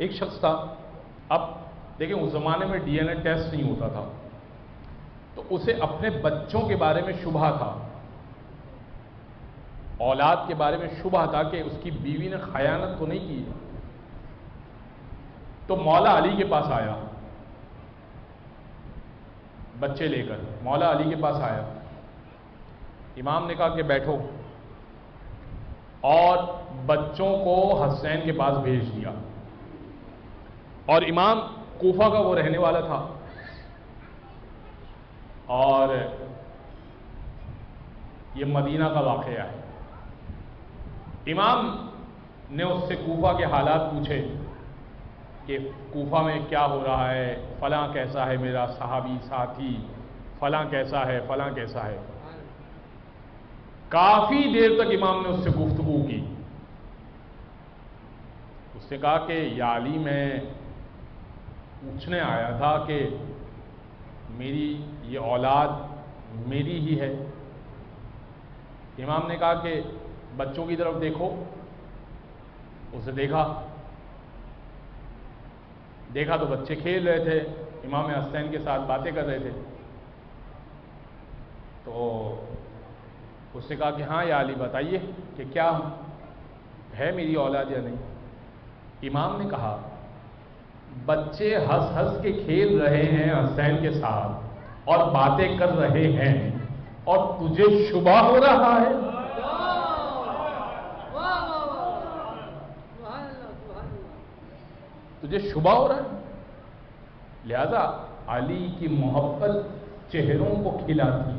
ایک شخص تھا. اب دیکھیں اس زمانے میں ڈی این اے ٹیسٹ نہیں ہوتا تھا، تو اسے اپنے بچوں کے بارے میں شبہ تھا، اولاد کے بارے میں شبہ تھا کہ اس کی بیوی نے خیانت تو نہیں کی. تو مولا علی کے پاس آیا، بچے لے کر مولا علی کے پاس آیا. امام نے کہا کہ بیٹھو، اور بچوں کو حسین کے پاس بھیج دیا. اور امام کوفہ کا وہ رہنے والا تھا، اور یہ مدینہ کا واقعہ ہے. امام نے اس سے کوفہ کے حالات پوچھے کہ کوفہ میں کیا ہو رہا ہے، فلاں کیسا ہے میرا صحابی ساتھی، فلاں کیسا ہے، فلاں کیسا ہے. کافی دیر تک امام نے اس سے گفتگو کی. اس نے کہا کہ یا علی میں پوچھنے آیا تھا کہ میری یہ اولاد میری ہی ہے. امام نے کہا کہ بچوں کی طرف دیکھو. اسے دیکھا تو بچے کھیل رہے تھے، امام حسین کے ساتھ باتیں کر رہے تھے. تو اس نے کہا کہ ہاں یا علی بتائیے کہ کیا ہے میری اولاد یا نہیں. امام نے کہا بچے ہنس ہنس کے کھیل رہے ہیں حسین کے ساتھ اور باتیں کر رہے ہیں، اور تجھے شبہ ہو رہا ہے. تجھے شبہ ہو رہا ہے. لہذا علی کی محبت چہروں کو کھلاتی